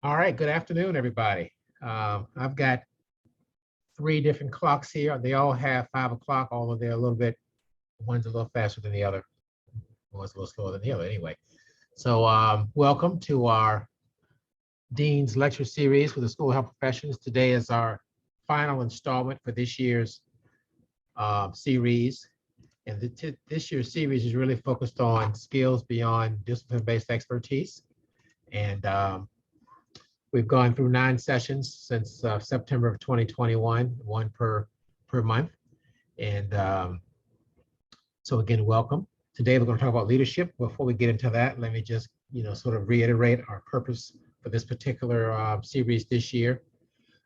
All right, good afternoon, everybody. I've got three different clocks here. They all have 5 o'clock, although they're a little bit, one's a little faster than the other, one's a little slower than the other anyway. So welcome to our Dean's Lecture Series for the School of Health Professions. Today is our final installment for this year's series. And this year's series is really focused on skills beyond discipline-based expertise. And we've gone through 9 sessions since September of 2021, one per month. And so again, welcome. Today we're going to talk about leadership. Before we get into that, let me just sort of reiterate our purpose for this particular series this year.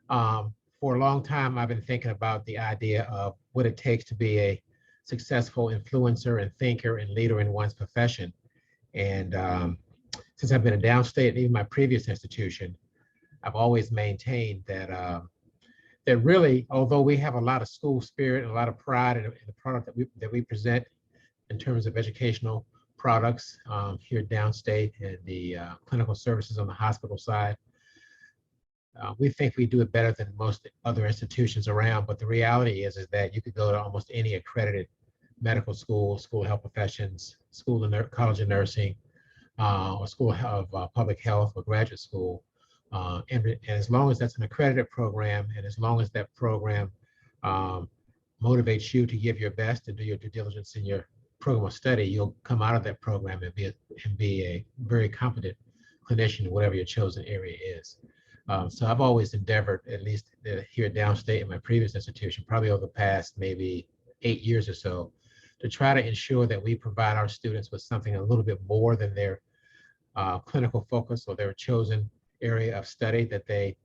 For a long time, I've been thinking about the idea of what it takes to be a successful influencer and thinker and leader in one's profession. And since I've been at Downstate and even my previous institution, I've always maintained that that really, although we have a lot of school spirit and a lot of pride in the product that we present in terms of educational products here at Downstate and the clinical services on the hospital side, we think we do it better than most other institutions around. But the reality is that you could go to almost any accredited medical school, school of health professions, college of nursing, or school of public health or graduate school. And as long as that's an accredited program, and as long as that program motivates you to give your best and do your due diligence in your program of study, you'll come out of that program and be a very competent clinician in whatever your chosen area is. So I've always endeavored, at least here at Downstate in my previous institution, probably over the past maybe 8 years or so, to try to ensure that we provide our students with something a little bit more than their clinical focus or their chosen area of study that they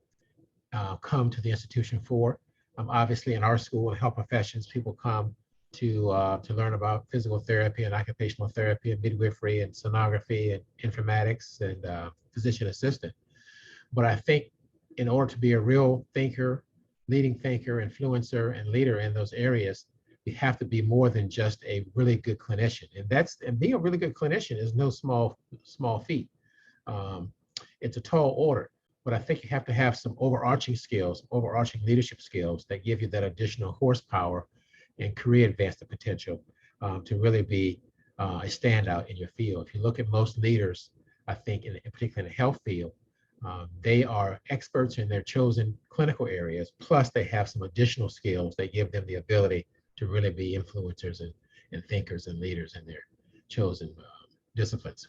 come to the institution for. Obviously, in our school and health professions, people come to learn about physical therapy and occupational therapy and midwifery and sonography and informatics and physician assistant. But I think in order to be a real thinker, leading thinker, influencer, and leader in those areas, you have to be more than just a really good clinician. And being a really good clinician is no small feat. It's a tall order, but I think you have to have some overarching skills, overarching leadership skills that give you that additional horsepower and career advancement potential to really be a standout in your field. If you look at most leaders, I think, in particular in the health field, they are experts in their chosen clinical areas, plus they have some additional skills that give them the ability to really be influencers and thinkers and leaders in their chosen disciplines.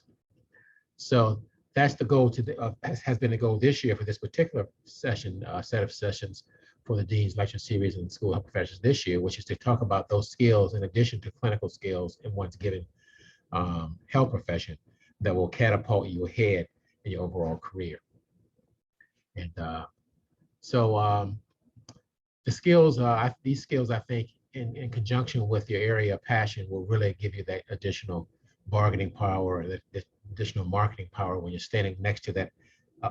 So that's the goal has been the goal this year for this particular session, set of sessions for the Dean's Lecture Series in School of Health Professions this year, which is to talk about those skills in addition to clinical skills in one's given health profession that will catapult you ahead in your overall career. And so the skills, these skills, I think, in conjunction with your area of passion will really give you that additional bargaining power, that additional marketing power when you're standing next to that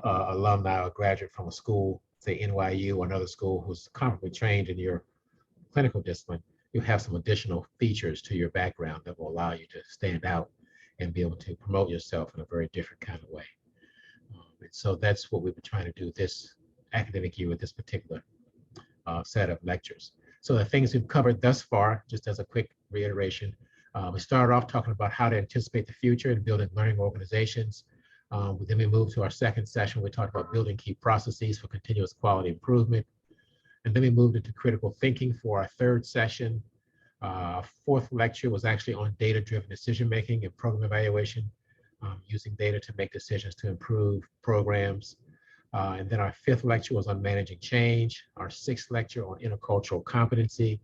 alumni or graduate from a school, say NYU or another school who's comparably trained in your clinical discipline. You have some additional features to your background that will allow you to stand out and be able to promote yourself in a very different kind of way. And so that's what we've been trying to do this academic year with this particular set of lectures. So the things we've covered thus far, just as a quick reiteration, we started off talking about how to anticipate the future and building learning organizations. Then we moved to our second session. We talked about building key processes for continuous quality improvement. And then we moved into critical thinking for our third session. Fourth lecture was actually on data-driven decision-making and program evaluation, using data to make decisions to improve programs. And then our fifth lecture was on managing change. Our sixth lecture on intercultural competency.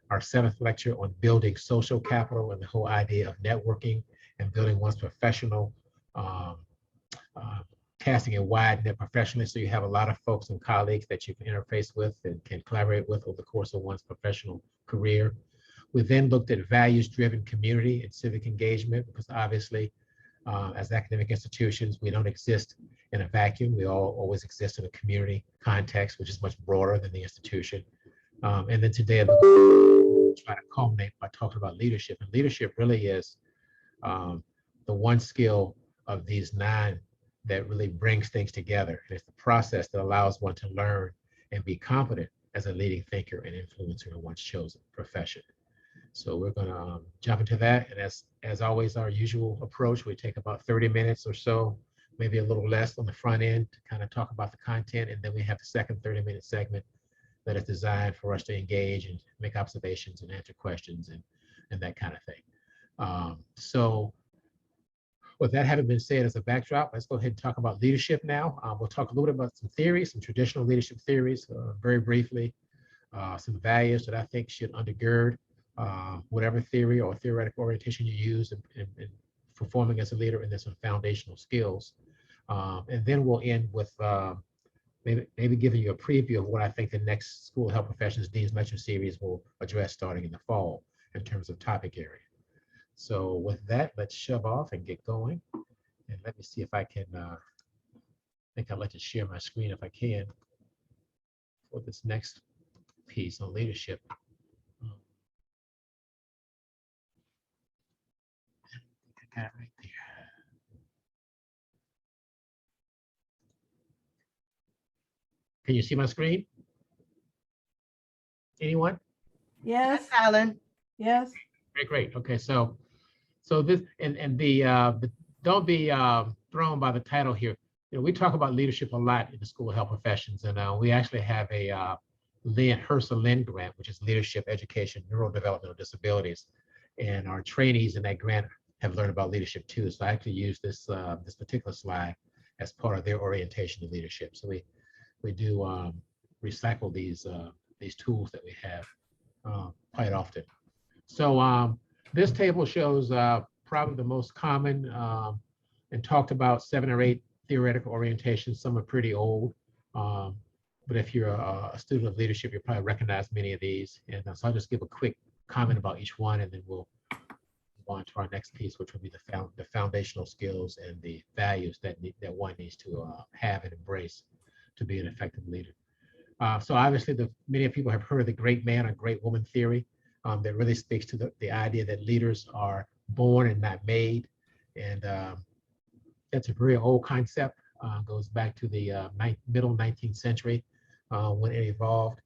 Our seventh lecture on building social capital and the whole idea of networking and building one's professional, casting a wide net professionally, so you have a lot of folks and colleagues that you can interface with and can collaborate with over the course of one's professional career. We then looked at values-driven community and civic engagement, because obviously, as academic institutions, we don't exist in a vacuum. We all always exist in a community context, which is much broader than the institution. And then today, we're trying to culminate by talking about leadership. And leadership really is the one skill of these 9 that really brings things together. And it's the process that allows one to learn and be confident as a leading thinker and influencer in one's chosen profession. So we're going to jump into that. And as always, our usual approach, we take about 30 minutes or so, maybe a little less on the front end to kind of talk about the content. And then we have the second 30-minute segment that is designed for us to engage and make observations and answer questions and that kind of thing. So with that having been said as a backdrop, let's go ahead and talk about leadership now. We'll talk a little bit about some theories, some traditional leadership theories, very briefly, some values that I think should undergird whatever theory or theoretical orientation you use in performing as a leader, and then some foundational skills. And then we'll end with maybe giving you a preview of what I think the next School of Health Professions Dean's Lecture Series will address starting in the fall in terms of topic area. So with that, let's shove off and get going. And let me see if I can, I think I'd like to share my screen if I can for this next piece on leadership. I got it right there. Can you see my screen? Anyone? Yes, Alan. yes. Great. Okay, so this and don't be thrown by the title here. You know, we talk about leadership a lot in the School of Health Professions, and we actually have a HRSA grant, which is Leadership Education Neurodevelopmental Disabilities, and our trainees in that grant have learned about leadership too. So I actually use this this particular slide as part of their orientation to leadership. So we do recycle these tools that we have quite often. So this table shows probably the most common and talked about 7 or 8 theoretical orientations. Some are pretty old, but if you're a student of leadership, you'll probably recognize many of these. And so I'll just give a quick comment about each one, and then we'll move on to our next piece, which will be the foundational skills and the values that one needs to have and embrace to be an effective leader. So obviously, many people have heard of the great man or great woman theory. That really speaks to the idea that leaders are born and not made. And that's a very old concept, goes back to the middle 19th century when it evolved.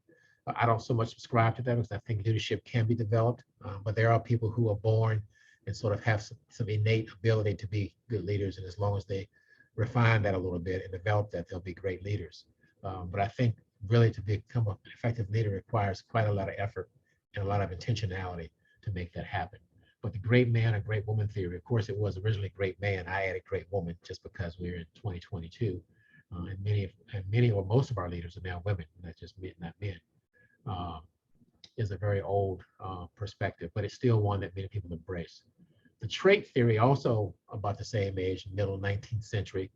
I don't so much subscribe to that because I think leadership can be developed, but there are people who are born and sort of have some innate ability to be good leaders. And as long as they refine that a little bit and develop that, they'll be great leaders. But I think really to become an effective leader requires quite a lot of effort and a lot of intentionality to make that happen. But the great man or great woman theory, of course, it was originally great man. I added great woman just because we're in 2022, and many or most of our leaders are now women, not just men, not men. Is a very old perspective, but it's still one that many people embrace. The trait theory, also about the same age, middle 19th century,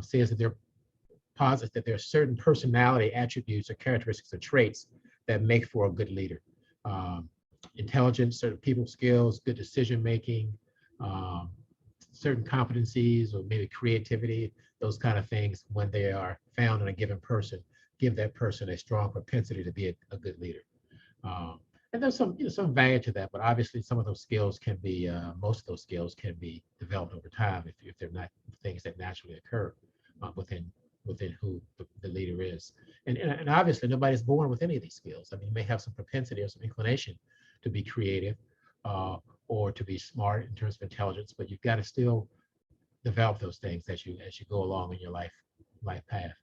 says that posits that there are certain personality attributes or characteristics or traits that make for a good leader. Intelligence, certain people skills, good decision making, certain competencies, or maybe creativity, those kind of things, when they are found in a given person, give that person a strong propensity to be a good leader. And there's some value to that, but obviously some of those skills can be, most of those skills can be developed over time if they're not things that naturally occur within who the leader is. And obviously nobody's born with any of these skills. I mean, you may have some propensity or some inclination to be creative or to be smart in terms of intelligence, but you've got to still develop those things as you go along in your life path.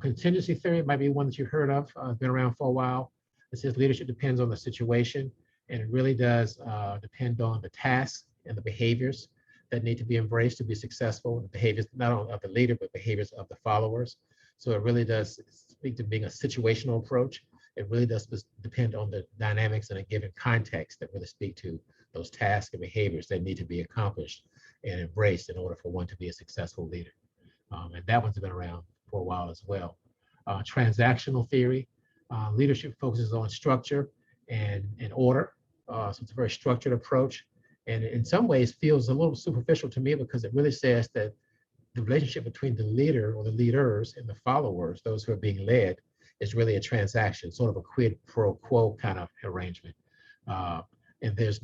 Contingency theory might be one that you've heard of, been around for a while. It says leadership depends on the situation, and it really does depend on the tasks and the behaviors that need to be embraced to be successful, the behaviors not only of the leader, but behaviors of the followers. So it really does speak to being a situational approach. It really does depend on the dynamics in a given context that really speak to those tasks and behaviors that need to be accomplished and embraced in order for one to be a successful leader. And that one's been around for a while as well. Transactional theory, leadership focuses on structure and order. So it's a very structured approach. And in some ways feels a little superficial to me because it really says that the relationship between the leader or the leaders and the followers, those who are being led, is really a transaction, sort of a quid pro quo kind of arrangement. And there's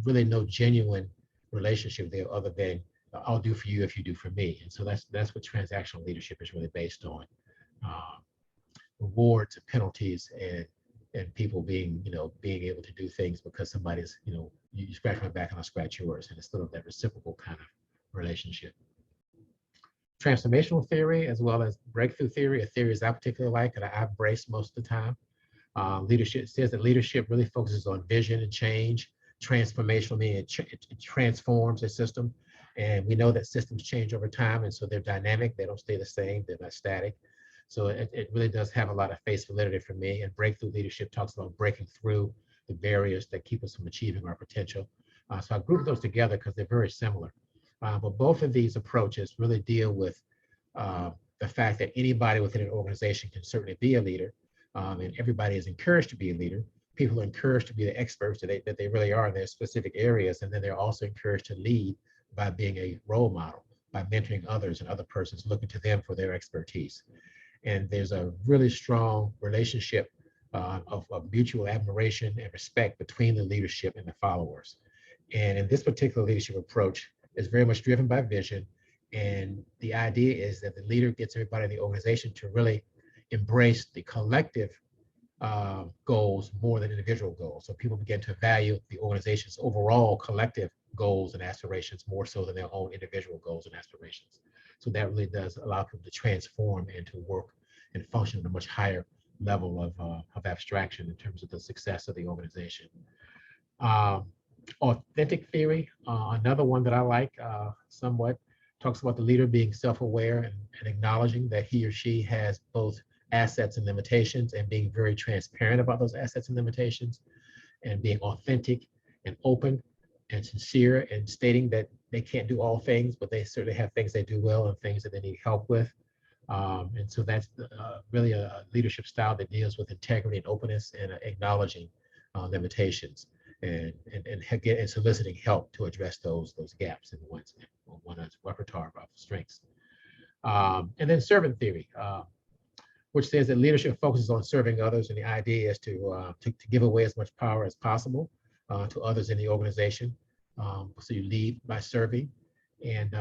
really no genuine relationship there other than I'll do for you if you do for me. And so that's what transactional leadership is really based on. Um, Rewards and penalties and people being, being able to do things because somebody's, you scratch my back and I'll scratch yours. And it's sort of that reciprocal kind of relationship. Transformational theory as well as breakthrough theory, a theory is I particularly like and I embrace most of the time. Leadership says that leadership really focuses on vision and change. Transformational meaning it transforms a system. And we know that systems change over time. And so they're dynamic. They don't stay the same. They're not static. So it really does have a lot of face validity for me. And breakthrough leadership talks about breaking through the barriers that keep us from achieving our potential. So I group those together because they're very similar. But both of these approaches really deal with the fact that anybody within an organization can certainly be a leader. And everybody is encouraged to be a leader. People are encouraged to be the experts that they really are in their specific areas. And then they're also encouraged to lead by being a role model, by mentoring others and other persons looking to them for their expertise. And there's a really strong relationship of mutual admiration and respect between the leadership and the followers. And in this particular leadership approach is very much driven by vision. And the idea is that the leader gets everybody in the organization to really embrace the collective goals more than individual goals. So people begin to value the organization's overall collective goals and aspirations more so than their own individual goals and aspirations. So that really does allow people to transform and to work and function at a much higher level of abstraction in terms of the success of the organization. Authentic theory, another one that I like somewhat, talks about the leader being self-aware and acknowledging that he or she has both assets and limitations and being very transparent about those assets and limitations and being authentic and open and sincere and stating that they can't do all things, but they certainly have things they do well and things that they need help with. And so that's really a leadership style that deals with integrity and openness and acknowledging limitations and soliciting help to address those gaps in one's repertoire of strengths. And then servant theory, which says that leadership focuses on serving others, and the idea is to give away as much power as possible to others in the organization. So you lead by serving, and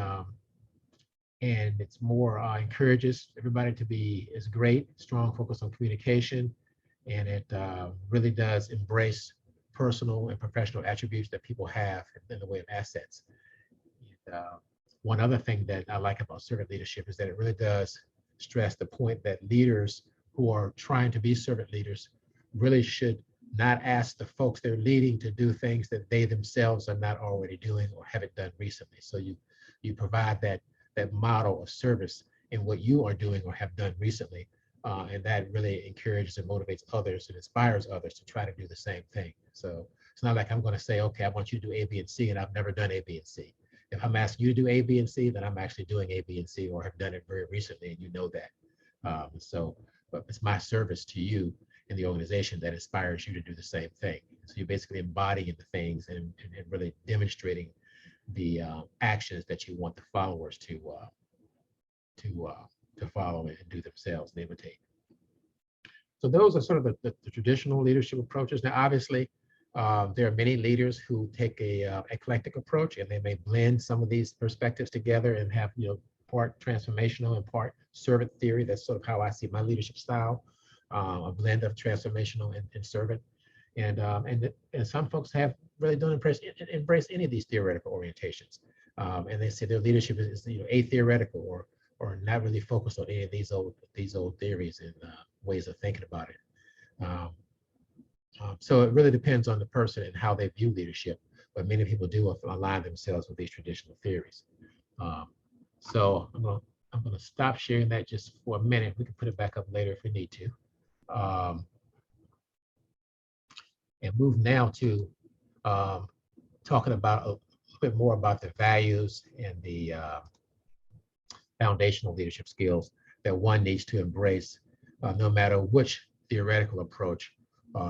it's more encourages everybody to be is great, strong focus on communication, and it really does embrace personal and professional attributes that people have in the way of assets. And, one other thing that I like about servant leadership is that it really does stress the point that leaders who are trying to be servant leaders really should not ask the folks they're leading to do things that they themselves are not already doing or haven't done recently. So you provide that model of service in what you are doing or have done recently, and that really encourages and motivates others and inspires others to try to do the same thing. So it's not like I'm going to say, okay, I want you to do A, B, and C, and I've never done A, B, and C. If I'm asking you to do A, B, and C, then I'm actually doing A, B, and C, or have done it very recently, and you know that. But it's my service to you in the organization that inspires you to do the same thing. So you're basically embodying the things and really demonstrating the actions that you want the followers to follow and do themselves and imitate. So those are sort of the traditional leadership approaches. Now, obviously, there are many leaders who take a eclectic approach, and they may blend some of these perspectives together and have part transformational and part servant theory. That's sort of how I see my leadership style, a blend of transformational and servant. And some folks have really don't embrace any of these theoretical orientations, and they say their leadership is atheoretical or not really focused on any of these old theories and ways of thinking about it. So it really depends on the person and how they view leadership, but many people do align themselves with these traditional theories. So I'm gonna stop sharing that just for a minute. We can put it back up later if we need to. And move now to talking about a little bit more about the values and the foundational leadership skills that one needs to embrace, no matter which theoretical approach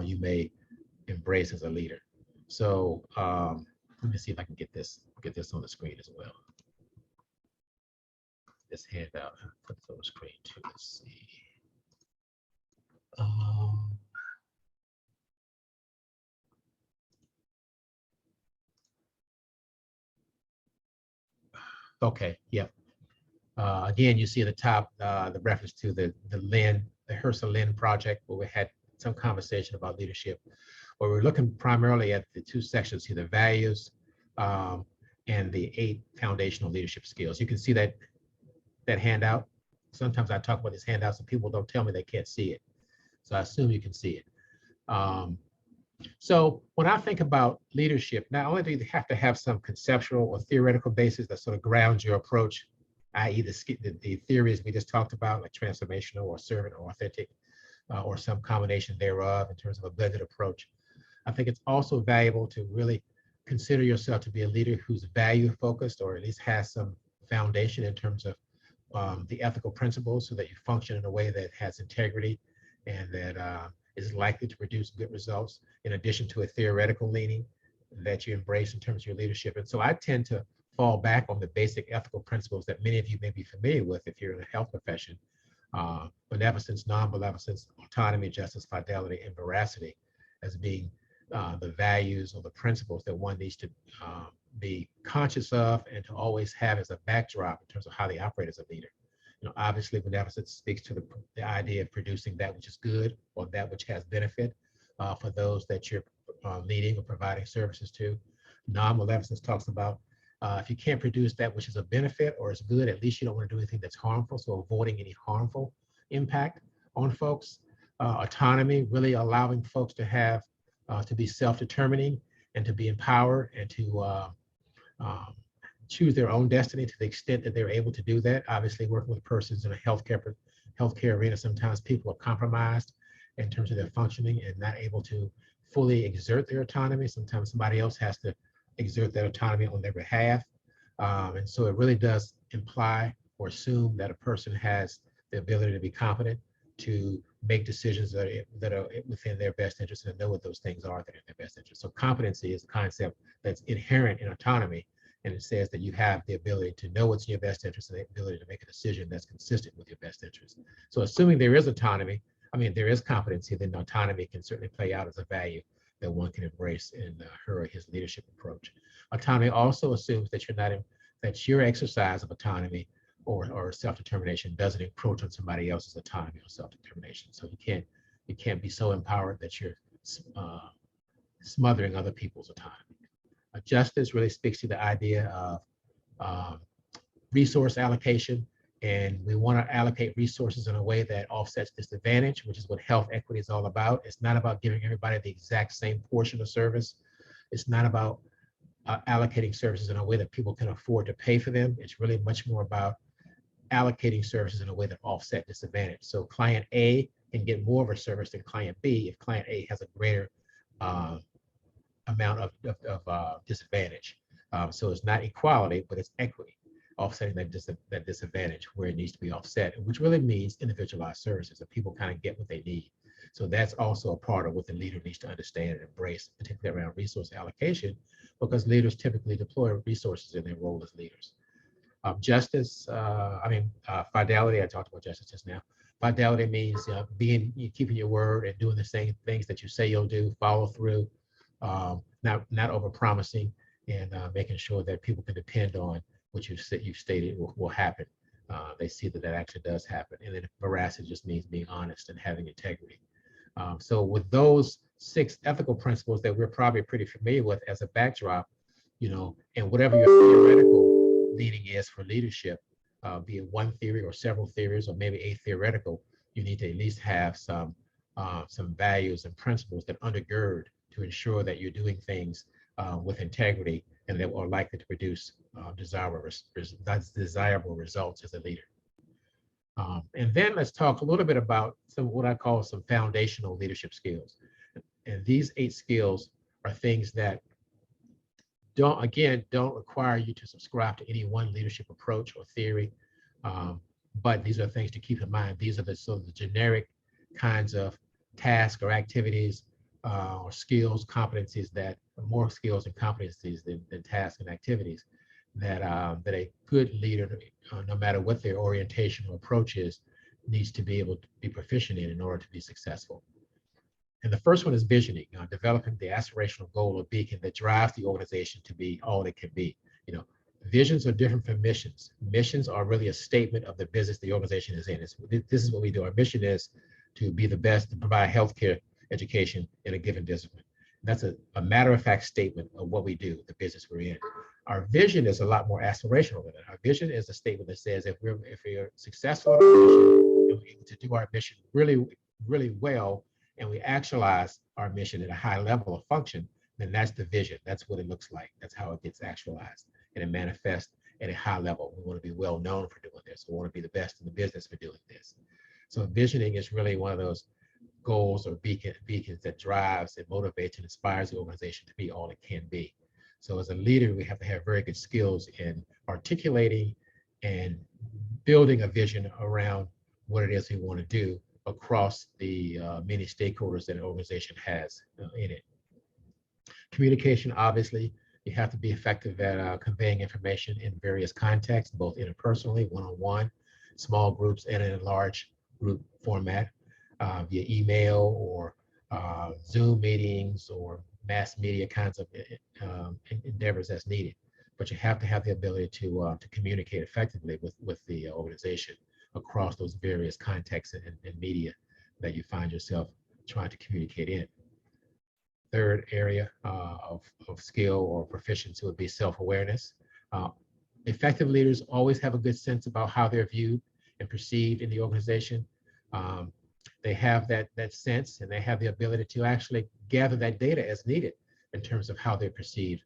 you may embrace as a leader. So let me see if I can get this on the screen as well. This handout, put this on the screen too. Let's see. Okay, yeah. Again, you see at the top the reference to the Hersa Lynn project, where we had some conversation about leadership, where we're looking primarily at the two sections here, the values um, and the 8 foundational leadership skills. You can see that handout. Sometimes I talk about these handouts and people don't tell me they can't see it. So I assume you can see it. So when I think about leadership, not only do you have to have some conceptual or theoretical basis that sort of grounds your approach, i.e. the theories we just talked about, like transformational or servant or authentic, or some combination thereof in terms of a blended approach. I think it's also valuable to really consider yourself to be a leader who's value focused, or at least has some foundation in terms of the ethical principles, so that you function in a way that has integrity and that is likely to produce good results, in addition to a theoretical leaning that you embrace in terms of your leadership. And so I tend to fall back on the basic ethical principles that many of you may be familiar with if you're in the health profession: beneficence, non-maleficence, autonomy, justice, fidelity, and veracity, as being the values or the principles that one needs to be conscious of and to always have as a backdrop in terms of how they operate as a leader. Obviously, beneficence speaks to the idea of producing that which is good or that which has benefit for those that you're leading or providing services to. Non-maleficence talks about if you can't produce that which is a benefit or is good, at least you don't want to do anything that's harmful, so avoiding any harmful impact on folks. Autonomy, really allowing folks to have to be self-determining and to be empowered and to choose their own destiny to the extent that they're able to do that. Obviously, working with persons in a healthcare arena, sometimes people are compromised in terms of their functioning and not able to fully exert their autonomy. Sometimes somebody else has to exert that autonomy on their behalf. And so it really does imply or assume that a person has the ability to be competent to make decisions that are within their best interest and know what those things are that are in their best interest. So competency is a concept that's inherent in autonomy, and it says that you have the ability to know what's in your best interest and the ability to make a decision that's consistent with your best interest. So assuming there is autonomy, there is competency, then autonomy can certainly play out as a value that one can embrace in her or his leadership approach. Autonomy also assumes that that your exercise of autonomy or self-determination doesn't encroach on somebody else's autonomy or self-determination. So you can't be so empowered that you're smothering other people's autonomy. Justice really speaks to the idea of resource allocation, and we want to allocate resources in a way that offsets disadvantage, which is what health equity is all about. It's not about giving everybody the exact same portion of service. It's not about allocating services in a way that people can afford to pay for them. It's really much more about allocating services in a way that offset disadvantage. So client A can get more of a service than client B if client A has a greater amount of disadvantage. So it's not equality, but it's equity, offsetting that disadvantage where it needs to be offset, which really means individualized services that people kind of get what they need. So that's also a part of what the leader needs to understand and embrace, particularly around resource allocation, because leaders typically deploy resources in their role as leaders. Justice, fidelity, I talked about justice just now. Fidelity means keeping your word and doing the same things that you say you'll do, follow through, not over promising, and making sure that people can depend on what you've stated will happen. They see that actually does happen. And then veracity just means being honest and having integrity. So with those 6 ethical principles that we're probably pretty familiar with as a backdrop, and whatever your theoretical leading is for leadership, be it one theory or several theories or maybe a theoretical, you need to at least have some values and principles that undergird to ensure that you're doing things with integrity and that are likely to produce desirable results as a leader. And then let's talk a little bit about what I call some foundational leadership skills. And these 8 skills are things that don't require you to subscribe to any one leadership approach or theory, but these are things to keep in mind. These are the generic kinds of tasks or activities or skills, competencies that are more skills and competencies than tasks and activities that a good leader, no matter what their orientation or approach is, needs to be able to be proficient in order to be successful. And the first one is visioning, developing the aspirational goal or beacon that drives the organization to be all it can be. Visions are different from missions. Missions are really a statement of the business the organization is in. This is what we do. Our mission is to be the best, to provide healthcare education in a given discipline. That's a matter-of-fact statement of what we do, the business we're in. Our vision is a lot more aspirational than that. Our vision is a statement that says if we're successful in our mission and we're able to do our mission really, really well, and we actualize our mission at a high level of function, then that's the vision. That's what it looks like. That's how it gets actualized, and it manifests at a high level. We want to be well known for doing this. We want to be the best in the business for doing this. So visioning is really one of those goals or beacons that drives and motivates and inspires the organization to be all it can be. So as a leader, we have to have very good skills in articulating and building a vision around what it is we want to do across the many stakeholders that an organization has in it. Communication, obviously, you have to be effective at conveying information in various contexts, both interpersonally, one-on-one, small groups, and in a large group format, via email or Zoom meetings or mass media kinds of endeavors as needed. But you have to have the ability to communicate effectively with the organization across those various contexts and media that you find yourself trying to communicate in. Third area of skill or proficiency would be self-awareness. Effective leaders always have a good sense about how they're viewed and perceived in the organization. They have that sense, and they have the ability to actually gather that data as needed in terms of how they're perceived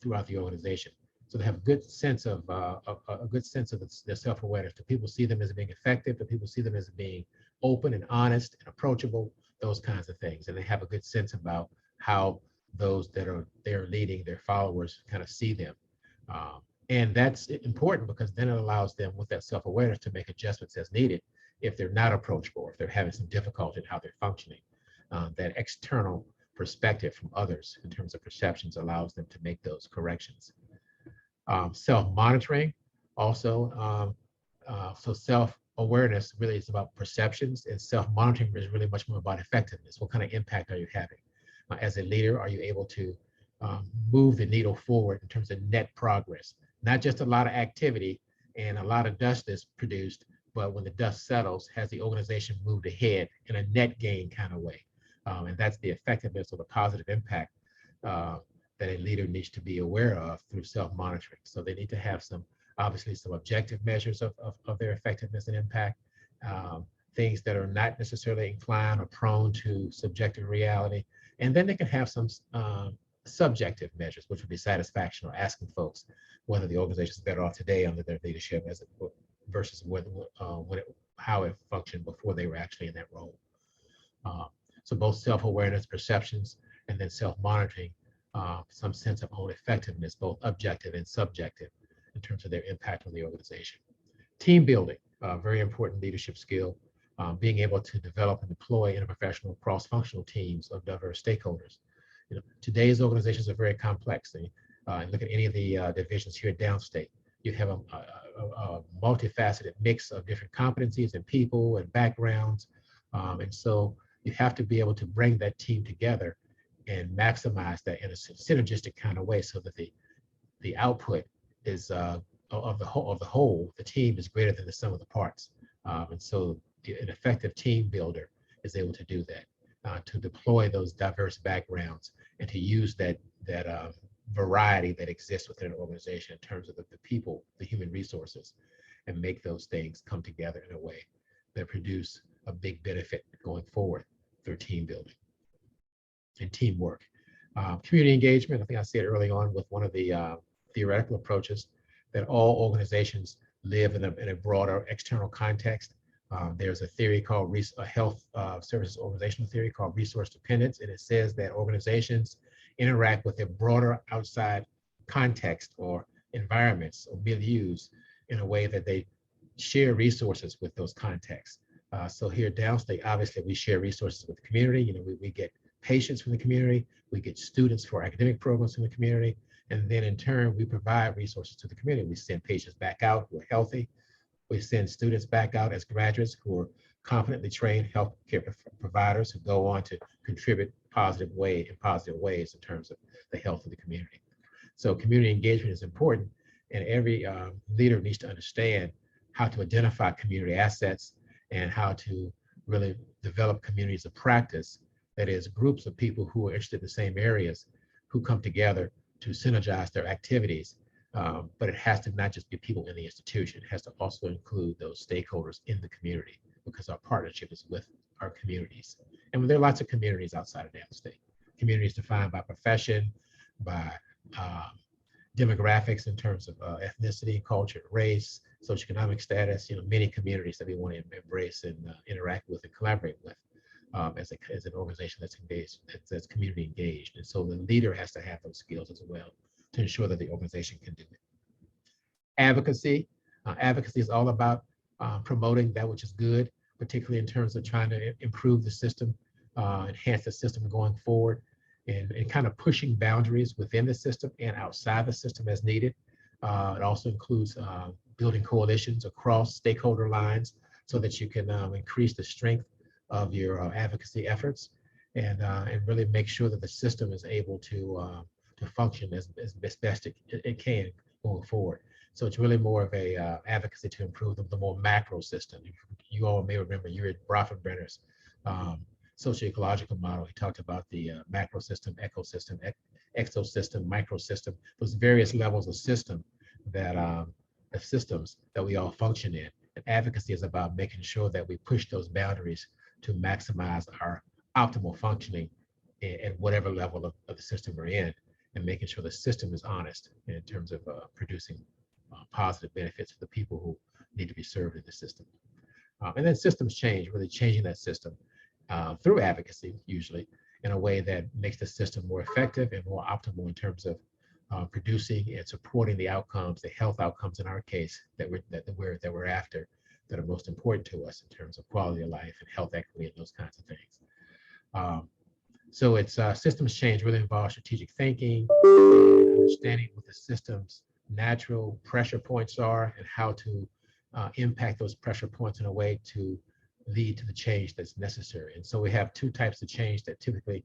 throughout the organization. So they have a good sense of their self-awareness. Do people see them as being effective? Do people see them as being open and honest and approachable? Those kinds of things. And they have a good sense about how those that are they're leading, their followers, kind of see them. And that's important because then it allows them, with that self-awareness, to make adjustments as needed if they're not approachable, or if they're having some difficulty in how they're functioning. That external perspective from others in terms of perceptions allows them to make those corrections. Self-monitoring also, so self-awareness really is about perceptions, and self-monitoring is really much more about effectiveness. What kind of impact are you having? As a leader, are you able to move the needle forward in terms of net progress? Not just a lot of activity and a lot of dust is produced, but when the dust settles, has the organization moved ahead in a net gain kind of way? And that's the effectiveness or the positive impact that a leader needs to be aware of through self-monitoring. So they need to have obviously some objective measures of their effectiveness and impact, things that are not necessarily inclined or prone to subjective reality. And then they can have some subjective measures, which would be satisfaction, or asking folks whether the organization is better off today under their leadership versus how it functioned before they were actually in that role. So both self-awareness, perceptions, and then self-monitoring, some sense of own effectiveness, both objective and subjective, in terms of their impact on the organization. Team building, very important leadership skill, being able to develop and deploy interprofessional cross-functional teams of diverse stakeholders. Today's organizations are very complex. Look at any of the divisions here at Downstate. You have a multifaceted mix of different competencies and people and backgrounds. And so you have to be able to bring that team together and maximize that in a synergistic kind of way, so that the output is of the whole, the team is greater than the sum of the parts. And so an effective team builder is able to do that, to deploy those diverse backgrounds and to use that variety that exists within an organization in terms of the people, the human resources, and make those things come together in a way that produce a big benefit going forward through team building and teamwork. Community engagement, I think I said early on with one of the theoretical approaches, that all organizations live in a broader external context. There's a theory called a health services organizational theory called resource dependence, and it says that organizations interact with a broader outside context or environments or milieus in a way that they share resources with those contexts. So here at Downstate, obviously we share resources with the community. We get patients from the community, we get students for academic programs from the community, and then in turn, we provide resources to the community. We send patients back out who are healthy. We send students back out as graduates who are competently trained healthcare providers who go on to contribute in positive ways in terms of the health of the community. So community engagement is important, and every leader needs to understand how to identify community assets and how to really develop communities of practice. That is, groups of people who are interested in the same areas who come together to synergize their activities. But it has to not just be people in the institution, it has to also include those stakeholders in the community, because our partnership is with our communities. And there are lots of communities outside of Downstate. Communities defined by profession, by demographics in terms of ethnicity, culture, race, socioeconomic status, many communities that we want to embrace and interact with and collaborate with as an organization that's engaged, that's community engaged. And so the leader has to have those skills as well to ensure that the organization can do it. Advocacy. Advocacy is all about promoting that which is good, particularly in terms of trying to improve the system, enhance the system going forward, and kind of pushing boundaries within the system and outside the system as needed. It also includes building coalitions across stakeholder lines so that you can increase the strength of your advocacy efforts and really make sure that the system is able to function as best it can going forward. So it's really more of a advocacy to improve the more macro system. You all may remember Yuri Brofenbrenner's socio-ecological model. He talked about the macro system, ecosystem, exosystem, microsystem, those various levels of system that systems that we all function in. And advocacy is about making sure that we push those boundaries to maximize our optimal functioning at whatever level of the system we're in, and making sure the system is honest in terms of producing positive benefits for the people who need to be served in the system. And then systems change, really changing that system through advocacy, usually in a way that makes the system more effective and more optimal in terms of producing and supporting the outcomes, the health outcomes in our case that we're after, that are most important to us in terms of quality of life and health equity and those kinds of things. So it's systems change really involves strategic thinking, understanding what the system's natural pressure points are and how to impact those pressure points in a way to lead to the change that's necessary. And so we have two types of change that typically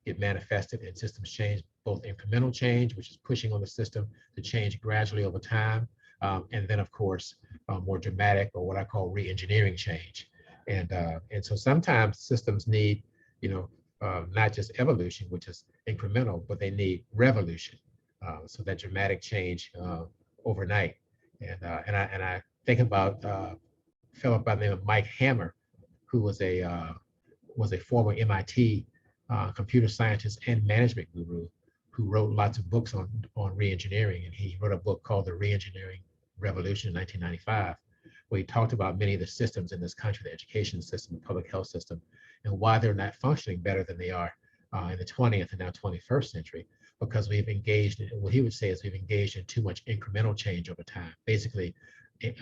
get manifested in systems change, both incremental change, which is pushing on the system to change gradually over time, and then of course, more dramatic, or what I call re-engineering change. And so sometimes systems need, not just evolution, which is incremental, but they need revolution. So that dramatic change overnight. And I think about a fellow by the name of Mike Hammer, who was a former MIT computer scientist and management guru, who wrote lots of books on re-engineering. And he wrote a book called The Re-Engineering Revolution in 1995, where he talked about many of the systems in this country, the education system, the public health system, and why they're not functioning better than they are in the 20th and now 21st century, because we've engaged in, what he would say is we've engaged in too much incremental change over time. Basically, it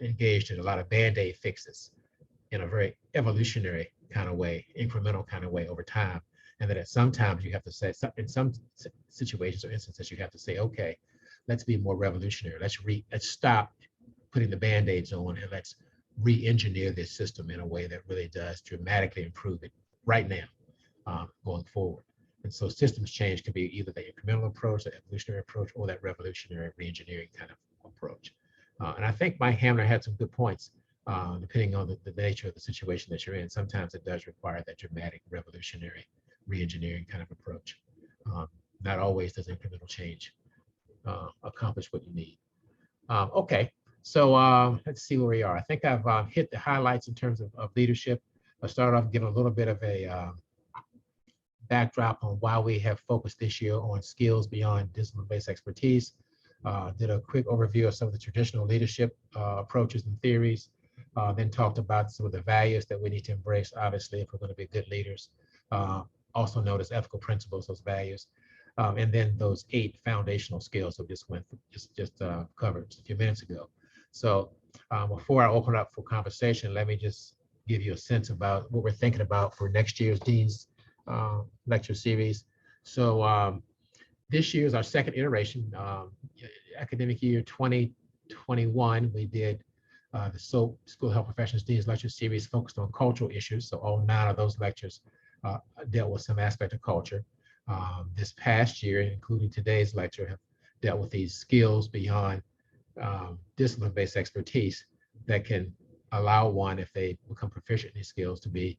engaged in a lot of Band-Aid fixes in a very evolutionary kind of way, incremental kind of way over time. And that at sometimes you have to say, in some situations or instances, you have to say, okay, let's be more revolutionary. Let's stop putting the Band-Aids on and let's re-engineer this system in a way that really does dramatically improve it right now, going forward. And so systems change can be either the incremental approach, the evolutionary approach, or that revolutionary re-engineering kind of approach. And I think Mike Hamner had some good points, depending on the nature of the situation that you're in. Sometimes it does require that dramatic revolutionary re-engineering kind of approach. Not always does incremental change accomplish what you need. Okay, so let's see where we are. I think I've hit the highlights in terms of leadership. I'll start off giving a little bit of a backdrop on why we have focused this year on skills beyond discipline-based expertise. Did a quick overview of some of the traditional leadership approaches and theories, then talked about some of the values that we need to embrace, obviously, if we're going to be good leaders, also known as ethical principles, those values, and then those 8 foundational skills that we just covered a few minutes ago. So before I open up for conversation, let me just give you a sense about what we're thinking about for next year's Dean's lecture series. So this year is our second iteration. Academic year 2021, we did the School of Health Professions Dean's Lecture Series focused on cultural issues. So all 9 of those lectures dealt with some aspect of culture. this past year, including today's lecture, have dealt with these skills beyond discipline-based expertise that can allow one, if they become proficient in these skills, to be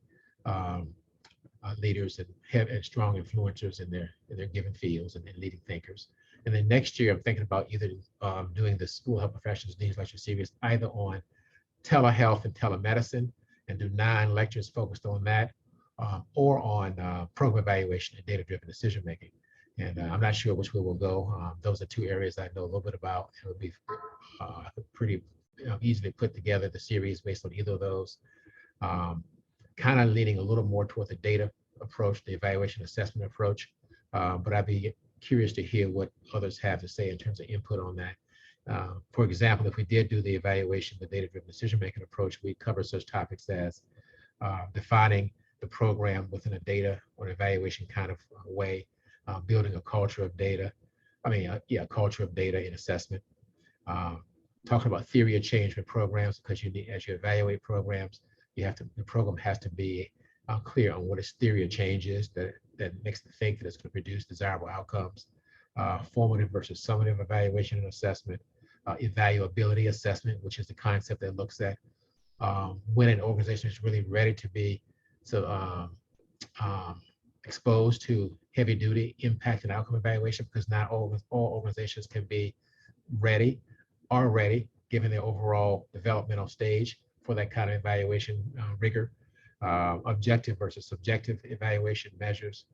leaders and strong influencers in their given fields and leading thinkers. And then next year, I'm thinking about either doing the School Health Professions Dean's Lecture Series either on telehealth and telemedicine and do 9 lectures focused on that, or on program evaluation and data-driven decision-making. And I'm not sure which way we'll go. Those are 2 areas I know a little bit about. It would be pretty easily put together the series based on either of those. Kind of leaning a little more toward the data approach, the evaluation assessment approach, but I'd be curious to hear what others have to say in terms of input on that. For example, if we did do the evaluation, the data-driven decision-making approach, we cover such topics as defining the program within a data or evaluation kind of way, building a culture of data. Culture of data in assessment. Talking about theory of change for programs, because you need, as you evaluate programs, the program has to be clear on what its theory of change is that makes them think that it's going to produce desirable outcomes. Formative versus summative evaluation and assessment. Evaluability assessment, which is the concept that looks at when an organization is really ready to be exposed to heavy duty impact and outcome evaluation, because not all organizations can be ready given their overall developmental stage for that kind of evaluation rigor. Objective versus subjective evaluation measures,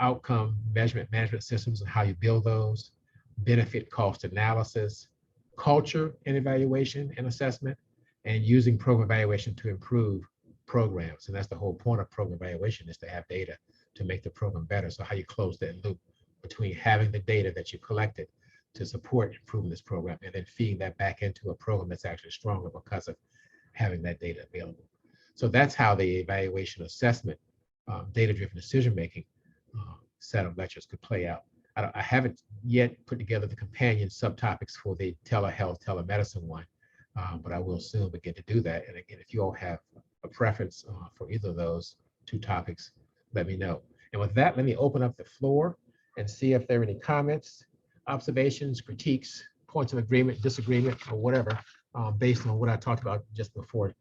outcome management systems and how you build those, benefit cost analysis, culture and evaluation and assessment, and using program evaluation to improve programs. And that's the whole point of program evaluation, is to have data to make the program better. So how you close that loop between having the data that you collected to support improving this program and then feeding that back into a program that's actually stronger because of having that data available. So that's how the evaluation assessment, data-driven decision-making set of lectures could play out. I haven't yet put together the companion subtopics for the telehealth, telemedicine one, but I will soon begin to do that. And again, if you all have a preference for either of those 2 topics, let me know. And with that, let me open up the floor and see if there are any comments, observations, critiques, points of agreement, disagreement, or whatever, based on what I talked about just before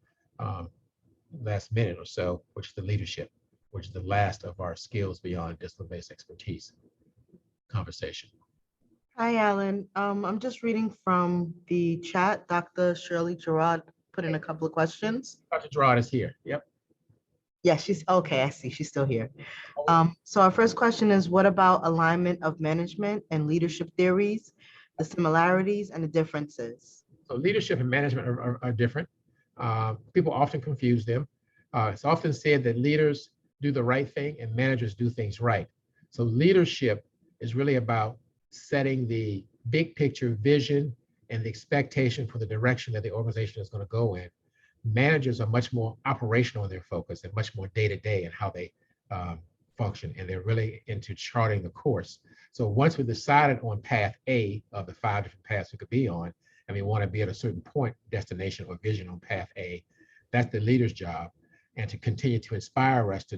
last minute or so, which is the leadership, which is the last of our skills beyond discipline-based expertise conversation. Hi, Alan. I'm just reading from the chat. Dr. Shirley Gerard put in a couple of questions. Dr. Gerard is here. Yep. Yeah, she's okay. I see. She's still here. So our first question is, what about alignment of management and leadership theories, the similarities and the differences? So leadership and management are different. People often confuse them. It's often said that leaders do the right thing and managers do things right. So leadership is really about setting the big picture vision and the expectation for the direction that the organization is going to go in. Managers are much more operational in their focus and much more day-to-day in how they function, and they're really into charting the course. So once we decided on path A of the 5 different paths we could be on, and we want to be at a certain point, destination or vision on path A, that's the leader's job, and to continue to inspire us to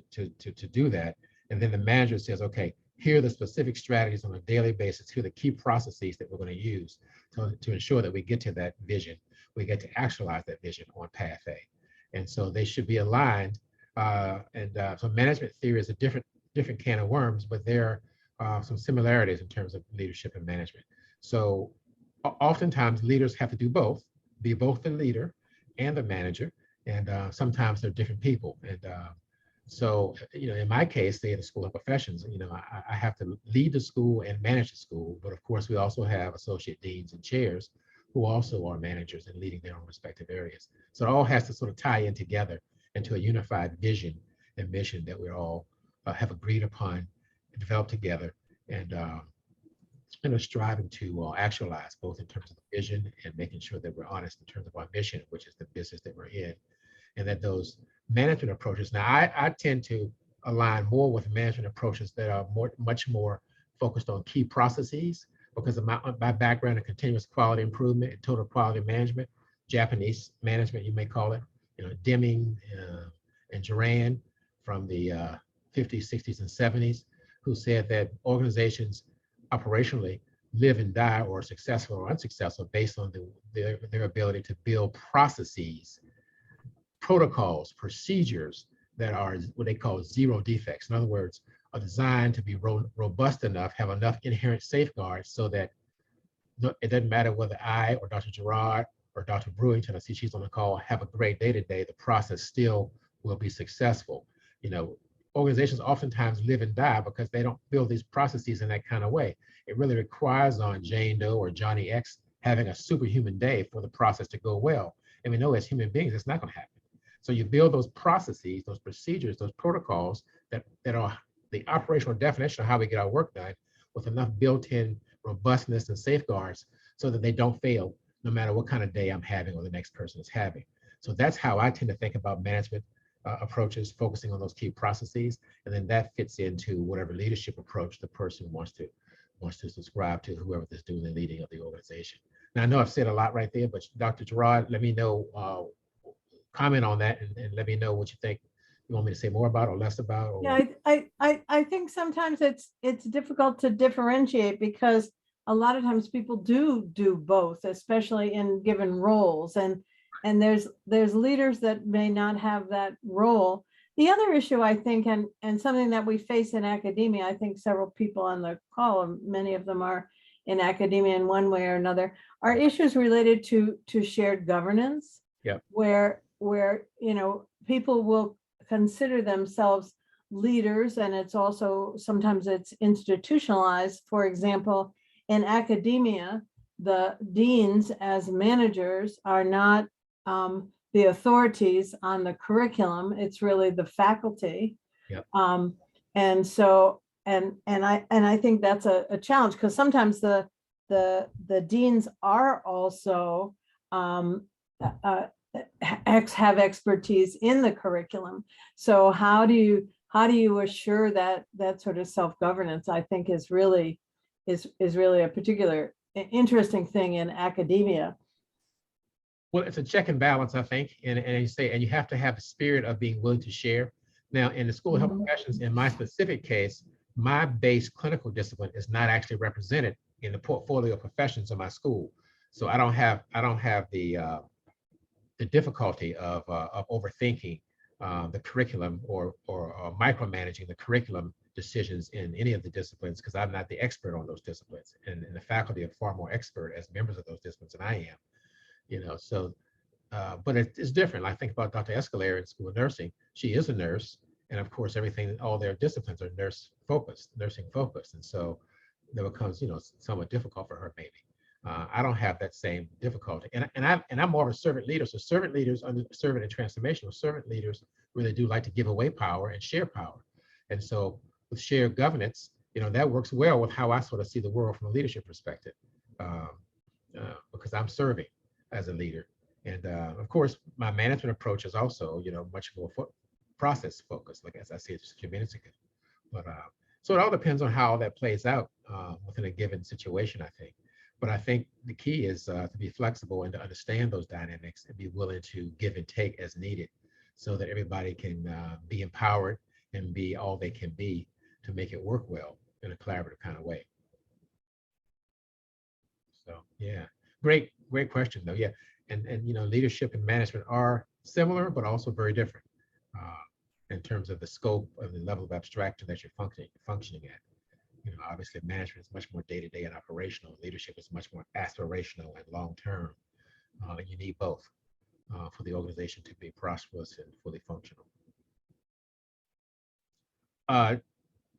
do that. And then the manager says, okay, here are the specific strategies on a daily basis, here are the key processes that we're going to use to ensure that we get to that vision, we get to actualize that vision on path A. And so they should be aligned. So management theory is a different can of worms, but there are some similarities in terms of leadership and management. So oftentimes leaders have to do both, be both the leader and the manager, and sometimes they're different people. And so, in my case, say at the School of Professions, I have to lead the school and manage the school, but of course we also have associate deans and chairs who also are managers and leading their own respective areas. So it all has to sort of tie in together into a unified vision and mission that we all have agreed upon, developed together, and striving to actualize, both in terms of the vision and making sure that we're honest in terms of our mission, which is the business that we're in. And that those management approaches, now I tend to align more with management approaches that are much more focused on key processes, because of my background in continuous quality improvement and total quality management, Japanese management, you may call it, Deming and Duran from the 50s, 60s, and 70s. who said that organizations operationally live and die or are successful or unsuccessful based on their ability to build processes, protocols, procedures that are what they call zero defects. In other words, are designed to be robust enough, have enough inherent safeguards so that it doesn't matter whether I or Dr. Gerard or Dr. Brewington, I see she's on the call, have a great day today, the process still will be successful. You know, organizations oftentimes live and die because they don't build these processes in that kind of way. It really requires on Jane Doe or Johnny X having a superhuman day for the process to go well. And we know as human beings, it's not going to happen. So you build those processes, those procedures, those protocols that are the operational definition of how we get our work done with enough built-in robustness and safeguards so that they don't fail no matter what kind of day I'm having or the next person is having. So that's how I tend to think about management approaches, focusing on those key processes, and then that fits into whatever leadership approach the person wants to subscribe to, whoever is doing the leading of the organization. Now I know I've said a lot right there, but Dr. Gerard, let me know, comment on that, and let me know what you think. You want me to say more about or less about? Or... Yeah, I think sometimes it's difficult to differentiate because a lot of times people do both, especially in given roles, and there's leaders that may not have that role. The other issue, I think, and something that we face in academia, I think several people on the call, many of them are in academia in one way or another, are issues related to shared governance. Yeah. Where you know, people will consider themselves leaders, and it's also sometimes it's institutionalized. For example, in academia, the deans as managers are not the authorities on the curriculum. It's really the faculty. Yep. And so and I think that's a challenge, because sometimes the deans are also have expertise in the curriculum. So how do you assure that sort of self-governance, I think, is really a particular interesting thing in academia. Well, it's a check and balance, I think, and you say, and you have to have a spirit of being willing to share. Now, in the School of Health Professions, in my specific case, my base clinical discipline is not actually represented in the portfolio of professions of my school. So I don't have the difficulty of overthinking the curriculum or micromanaging the curriculum decisions in any of the disciplines, because I'm not the expert on those disciplines, and the faculty are far more expert as members of those disciplines than I am. You know, so but it's different. I think about Dr. Escalera in School of Nursing. She is a nurse, and of course, all their disciplines are nursing focused, and so that becomes, you know, somewhat difficult for her maybe. I don't have that same difficulty, and I'm more of a servant leader. So servant leaders, under servant and transformational servant leaders, really do like to give away power and share power, and so with shared governance, you know, that works well with how I sort of see the world from a leadership perspective, because I'm serving as a leader, and of course, my management approach is also, you know, much more process focused, like as I said just a few minutes ago. But so it all depends on how that plays out within a given situation, I think. But I think the key is to be flexible and to understand those dynamics and be willing to give and take as needed, so that everybody can be empowered and be all they can be to make it work well in a collaborative kind of way. So yeah, great question though. Yeah, and you know, leadership and management are similar but also very different in terms of the scope of the level of abstraction that you're functioning at. You know, obviously management is much more day-to-day and operational. Leadership is much more aspirational and long-term. And you need both for the organization to be prosperous and fully functional.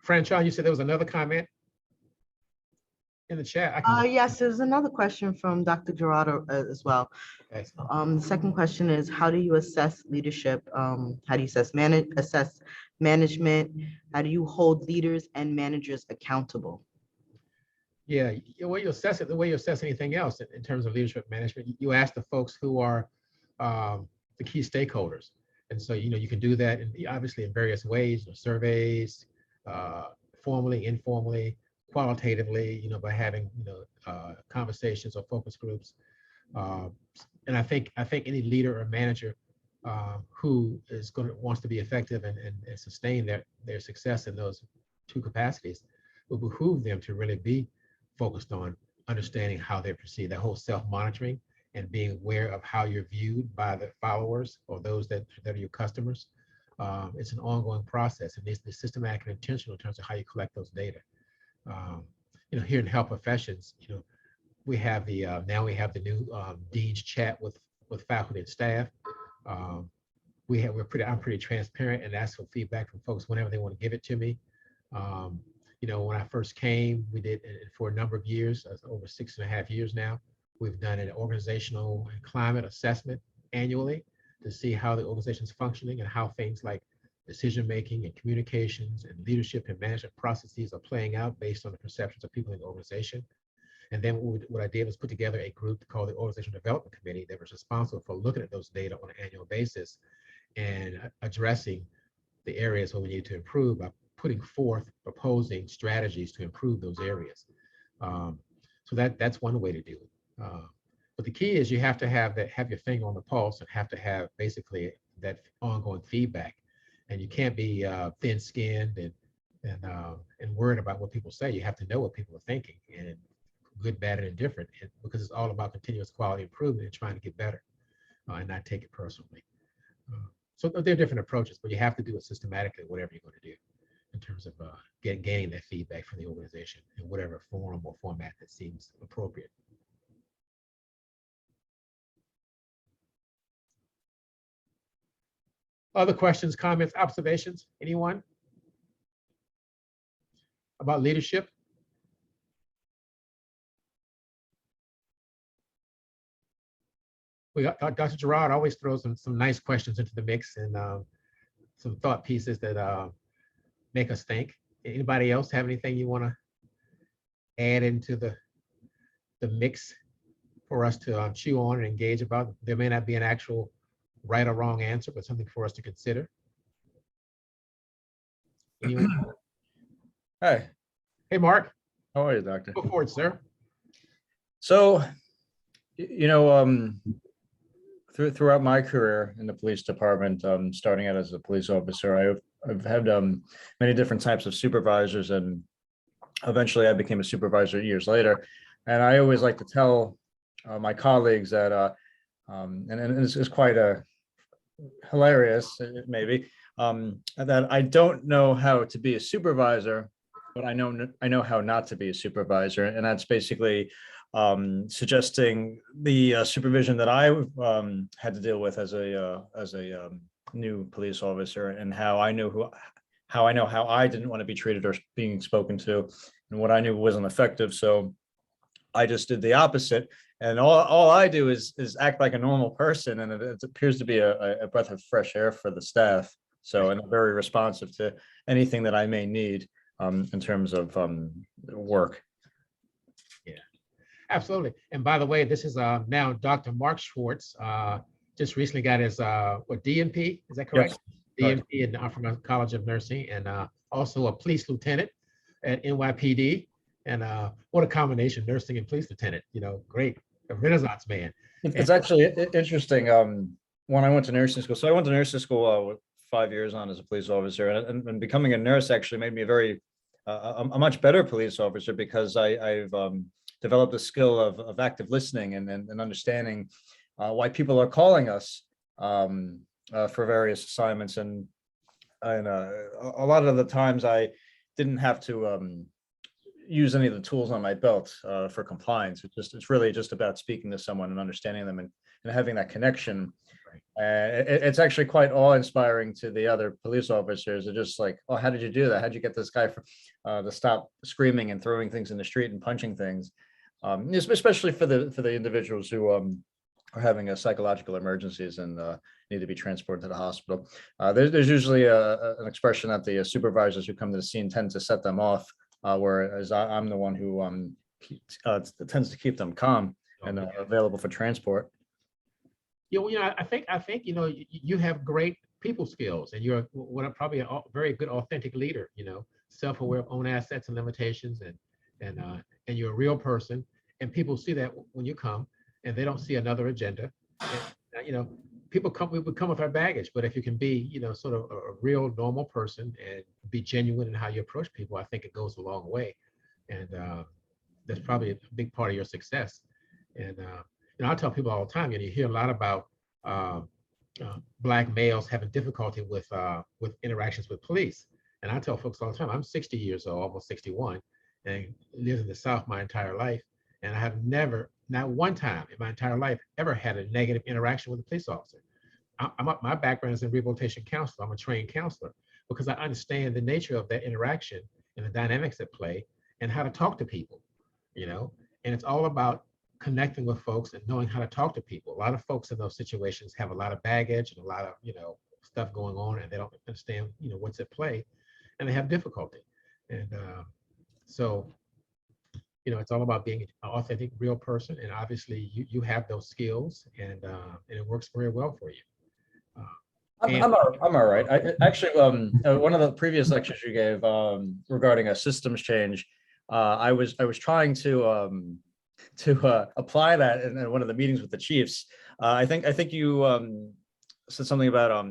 Franchon, you said there was another comment in the chat. Yes, there's another question from Dr. Gerardo as well. Okay. The second question is, how do you assess leadership? How do you assess management? How do you hold leaders and managers accountable? Yeah, the way you assess it, the way you assess anything else in terms of leadership management, you ask the folks who are the key stakeholders. And so, you know, you can do that obviously in various ways, you know, surveys, formally, informally, qualitatively, you know, by having, you know, conversations or focus groups. And I think any leader or manager who wants to be effective and sustain their success in those two capacities, it would behoove them to really be focused on understanding how they're perceived, that whole self-monitoring and being aware of how you're viewed by the followers or those that are your customers. It's an ongoing process. It needs to be systematic and intentional in terms of how you collect those data. Here in health professions, we have the now we have the new Dean's chat with faculty and staff. I'm pretty transparent and ask for feedback from folks whenever they want to give it to me. When I first came, we did for a number of years, over 6.5 years now. We've done an organizational and climate assessment annually to see how the organization is functioning and how things like decision-making and communications and leadership and management processes are playing out based on the perceptions of people in the organization. And then what I did was put together a group called the Organizational Development Committee that was responsible for looking at those data on an annual basis and addressing the areas where we need to improve by putting forth proposing strategies to improve those areas. So that's one way to do it. But the key is you have to have your finger on the pulse and have to have basically that ongoing feedback. And you can't be thin-skinned and worried about what people say. You have to know what people are thinking, and good, bad, and indifferent, because it's all about continuous quality improvement and trying to get better and not take it personally. So there are different approaches, but you have to do it systematically, whatever you're going to do, in terms of gaining that feedback from the organization in whatever form or format that seems appropriate. Other questions, comments, observations? Anyone about leadership? Dr. Gerard always throws some nice questions into the mix and some thought pieces that make us think. Anybody else have anything you want to add into the mix for us to chew on and engage about? There may not be an actual right or wrong answer, but something for us to consider. Anyone? Hi. Hey, Mark. How are you, Doctor? Go forward, sir. So, throughout my career in the police department, starting out as a police officer, I've had many different types of supervisors, and eventually I became a supervisor years later. And I always like to tell my colleagues that, and it's quite hilarious, maybe, that I don't know how to be a supervisor, but I know how not to be a supervisor, and that's basically suggesting the supervision that I had to deal with as a new police officer, and how I know how I didn't want to be treated or being spoken to, and what I knew wasn't effective. So I just did the opposite, and all I do is act like a normal person, and it appears to be a breath of fresh air for the staff. So, and I'm very responsive to anything that I may need in terms of work. Yeah, absolutely. And by the way, this is now Dr. Mark Schwartz. Just recently got his DNP, is that correct? Yes. DNP from the College of Nursing, and also a police lieutenant at NYPD. And what a combination, nursing and police lieutenant, great, a Renaissance man. It's actually interesting. When I went to nursing school, so I went to nursing school with 5 years on as a police officer, and becoming a nurse actually made me a much better police officer, because I've developed a skill of active listening and understanding why people are calling us for various assignments. And a lot of the times I didn't have to use any of the tools on my belt for compliance. It's really just about speaking to someone and understanding them and having that connection. It's actually quite awe-inspiring to the other police officers. They're just like, oh, how did you do that? How'd you get this guy to stop screaming and throwing things in the street and punching things? Especially for the individuals who are having psychological emergencies and need to be transported to the hospital. There's usually an expression that the supervisors who come to the scene tend to set them off, whereas I'm the one who tends to keep them calm and available for transport. I think you have great people skills, and you're probably a very good authentic leader. Self-aware of own assets and limitations, and you're a real person, and people see that when you come, and they don't see another agenda. And, we would come with our baggage, but if you can be, sort of a real normal person and be genuine in how you approach people, I think it goes a long way. And that's probably a big part of your success. And, I tell people all the time, you hear a lot about Black males having difficulty with interactions with police. And I tell folks all the time, I'm 60 years old, almost 61, and lived in the South my entire life. And I have never, not one time in my entire life, ever had a negative interaction with a police officer. My background is in rehabilitation counselor. I'm a trained counselor because I understand the nature of that interaction and the dynamics at play and how to talk to people, and it's all about connecting with folks and knowing how to talk to people. A lot of folks in those situations have a lot of baggage and a lot of, stuff going on, and they don't understand, what's at play, and they have difficulty. And so, it's all about being an authentic, real person. And obviously you have those skills, and it works very well for you. I'm all right. Actually, one of the previous lectures you gave regarding a systems change, I was trying to apply that in one of the meetings with the chiefs. I think you said something about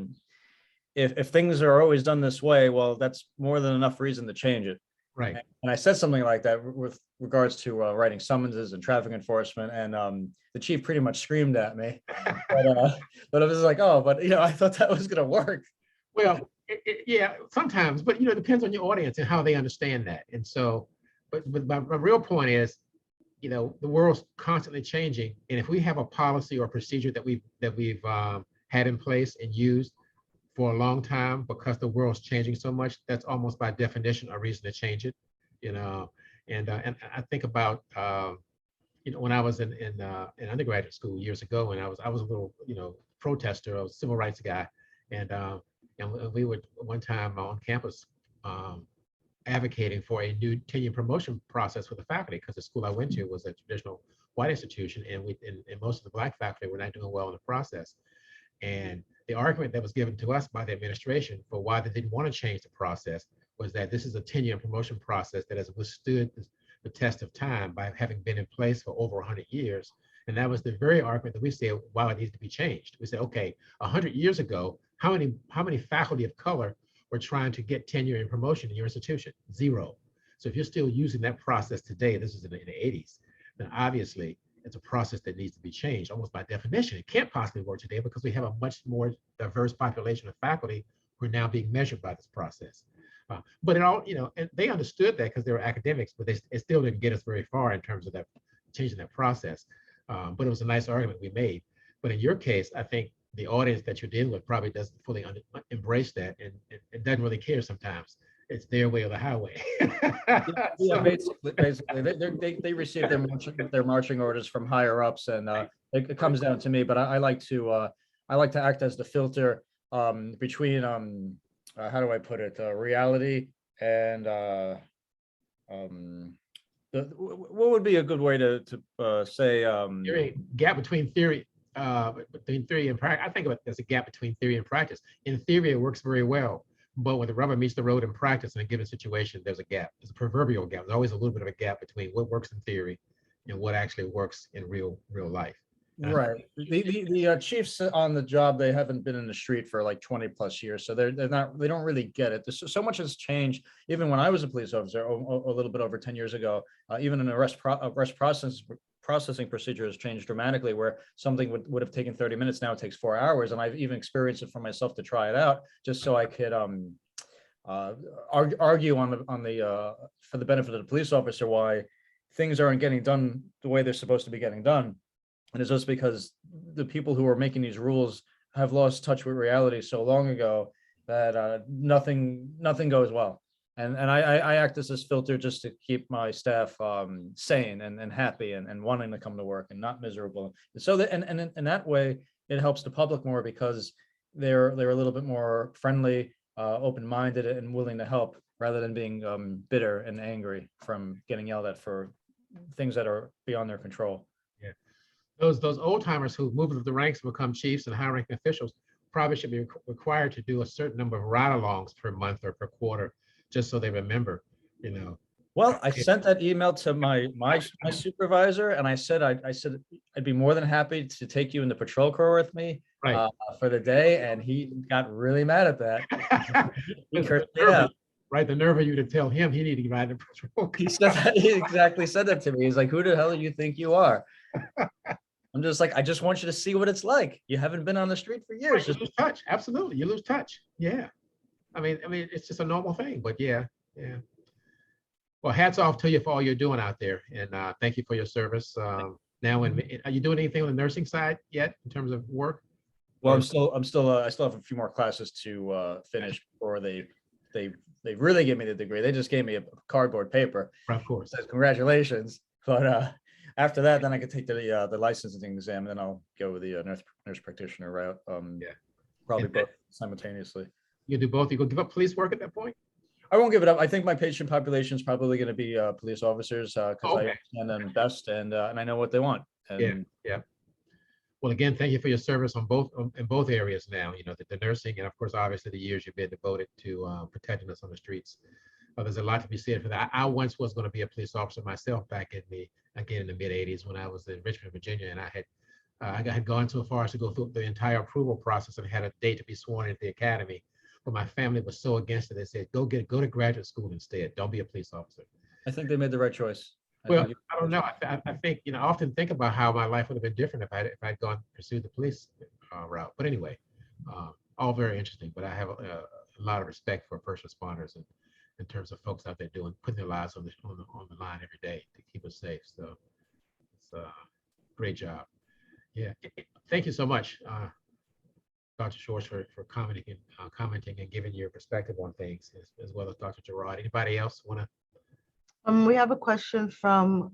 if things are always done this way, well, that's more than enough reason to change it. Right. And I said something like that with regards to writing summonses and traffic enforcement, and the chief pretty much screamed at me. But I was like, oh, but I thought that was going to work. Well, yeah, sometimes, but it depends on your audience and how they understand that. And so, but my real point is, the world's constantly changing, and if we have a policy or procedure that we've had in place and used for a long time, because the world's changing so much, that's almost by definition a reason to change it. And I think about when I was in undergraduate school years ago, and I was a little protester, I was a civil rights guy, and we would one time on campus advocating for a new tenure promotion process for the faculty, because the school I went to was a traditional white institution, and most of the Black faculty were not doing well in the process. And the argument that was given to us by the administration for why they didn't want to change the process was that this is a tenure and promotion process that has withstood the test of time by having been in place for over 100 years. And that was the very argument that we said, wow, it needs to be changed. We said, okay, 100 years ago, how many faculty of color were trying to get tenure and promotion in your institution? Zero. So if you're still using that process today, this is in the 80s, then obviously it's a process that needs to be changed almost by definition. It can't possibly work today because we have a much more diverse population of faculty who are now being measured by this process. But it all, and they understood that because they were academics, but it still didn't get us very far in terms of that changing that process. But it was a nice argument we made. But in your case, I think the audience that you're dealing with probably doesn't fully embrace that, and doesn't really care sometimes. It's their way or the highway. Yeah, basically, they receive their marching orders from higher ups, and it comes down to me. But I like to act as the filter between how do I put it, reality and what would be a good way to say gap between theory and practice. I think of it as a gap between theory and practice. In theory, it works very well. But when the rubber meets the road in practice in a given situation, there's a gap. There's a proverbial gap. There's always a little bit of a gap between what works in theory and what actually works in real life. Right. The chiefs on the job, they haven't been in the street for like 20 plus years, so they don't really get it. So much has changed. Even when I was a police officer a little bit over 10 years ago, even an arrest processing procedure has changed dramatically, where something would have taken 30 minutes, now it takes 4 hours. And I've even experienced it for myself to try it out, just so I could argue for the benefit of the police officer why things aren't getting done the way they're supposed to be getting done. And it's just because the people who are making these rules have lost touch with reality so long ago that nothing goes well. And I act as this filter just to keep my staff sane and happy and wanting to come to work and not miserable. So that and in that way, it helps the public more because they're a little bit more friendly, open-minded, and willing to help, rather than being bitter and angry from getting yelled at for things that are beyond their control. Yeah, those old timers who moved up the ranks and become chiefs and high-ranking officials probably should be required to do a certain number of ride-alongs per month or per quarter, just so they remember, Well, I sent that email to my supervisor, and I said I'd be more than happy to take you in the patrol car with me Right. for the day, and he got really mad at that. He cursed me nerve out. of- Right, the nerve of you to tell him he needed to ride the patrol He car. said that, he exactly said that to me. He's like, "Who the hell do you think you are?" I'm just like, I just want you to see what it's like. You haven't been on the street for years. Right, you Just lose touch. Absolutely, you lose touch. Yeah, I mean, it's just a normal thing. But yeah, yeah. Well, hats off to you for all you're doing out there, and thank you for your service. Now, are you doing anything on the nursing side yet in terms of work? well, Or- I still have a few more classes to finish before they really give me the degree. They just gave me a cardboard paper. Of course. Says congratulations, but after that, then I could take the licensing exam, and then I'll go with the nurse practitioner route. Yeah. Probably And- both simultaneously. You do both. You go give up police work at that point. I won't give it up. I think my patient population is probably going to be police officers because I Okay. understand them best, and I know what they want. And Yeah. Well, again, thank you for your service on both in both areas now. You know, the nursing and of course, obviously, the years you've been devoted to protecting us on the streets. There's a lot to be said for that. I once was going to be a police officer myself back in the mid '80s when I was in Richmond, Virginia, and I had gone so far as to go through the entire approval process and had a date to be sworn in at the academy. But my family was so against it. They said, go to graduate school instead. Don't be a police officer. I think they made the right choice. Well, I don't know. I think, I often think about how my life would have been different if I'd gone pursued the police route. But anyway, all very interesting. But I have a lot of respect for first responders and in terms of folks out there putting their lives on the line every day to keep us safe. So it's a great job. Yeah. Thank you so much, Dr. Shores, for commenting and giving your perspective on things, as well as Dr. Gerard. Anybody else want to? We have a question from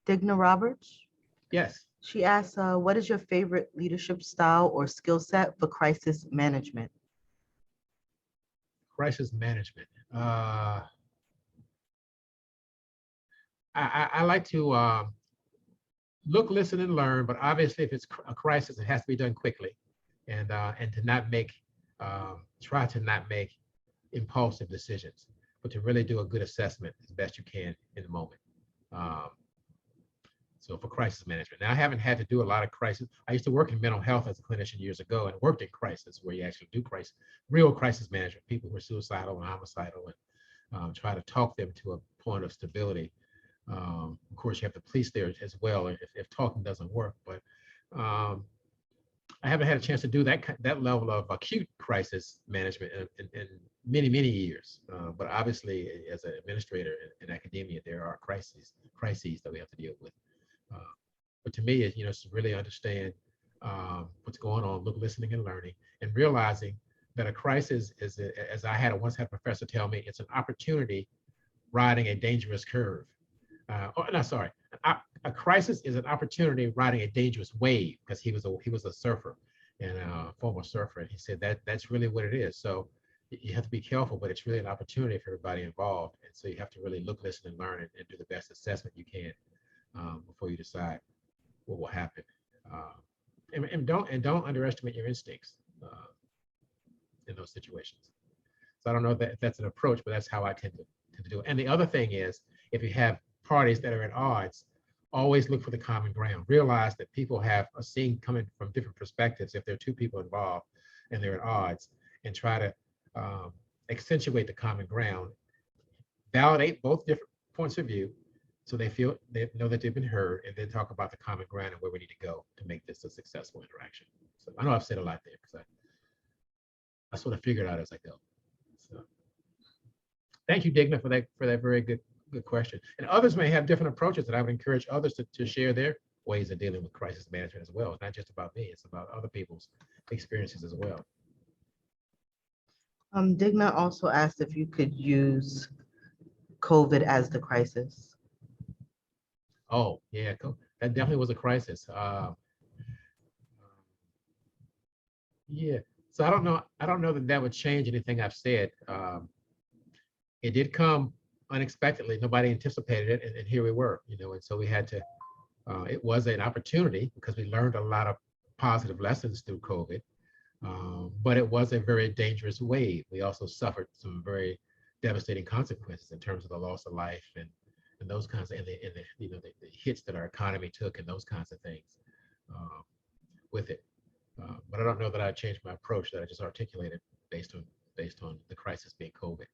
Digna Roberts. Yes. She asks, what is your favorite leadership style or skill set for crisis management? Crisis management. I like to look, listen, and learn, but obviously if it's a crisis, it has to be done quickly, and to not make, try to not make impulsive decisions, but to really do a good assessment as best you can in the moment. So for crisis management, now I haven't had to do a lot of crisis. I used to work in mental health as a clinician years ago and worked in crisis where you actually do real crisis management, people who are suicidal and homicidal, and try to talk them to a point of stability. Of course, you have the police there as well if talking doesn't work, but I haven't had a chance to do that level of acute crisis management in many, many years. But obviously, as an administrator in academia, there are crises that we have to deal with. But to me, it's to really understand what's going on, listening and learning, and realizing that a crisis is, as I once had a professor tell me, it's an opportunity riding a dangerous curve. A crisis is an opportunity riding a dangerous wave, because he was a surfer and a former surfer, and he said that's really what it is. So you have to be careful, but it's really an opportunity for everybody involved, and so you have to really look, listen, and learn, and do the best assessment you can before you decide what will happen. And don't underestimate your instincts in those situations. So I don't know if that's an approach, but that's how I tend to do it. And the other thing is, if you have parties that are at odds, always look for the common ground. Realize that people have a scene coming from different perspectives. If there are two people involved and they're at odds, and try to accentuate the common ground, validate both different points of view, so they know that they've been heard, and then talk about the common ground and where we need to go to make this a successful interaction. So I know I've said a lot there because I sort of figured out as I go. So thank you, Digna, for that very good question. And others may have different approaches, and I would encourage others to share their ways of dealing with crisis management as well. It's not just about me, it's about other people's experiences as well. Digna also asked if you could use COVID as the crisis. Oh, yeah, that definitely was a crisis. Yeah, so I don't know that would change anything I've said. It did come unexpectedly. Nobody anticipated it, and here we were, and so we had to, it was an opportunity because we learned a lot of positive lessons through COVID, but it was a very dangerous wave. We also suffered some very devastating consequences in terms of the loss of life and those kinds of, the hits that our economy took and those kinds of things with it. But I don't know that I changed my approach that I just articulated based on the crisis being COVID.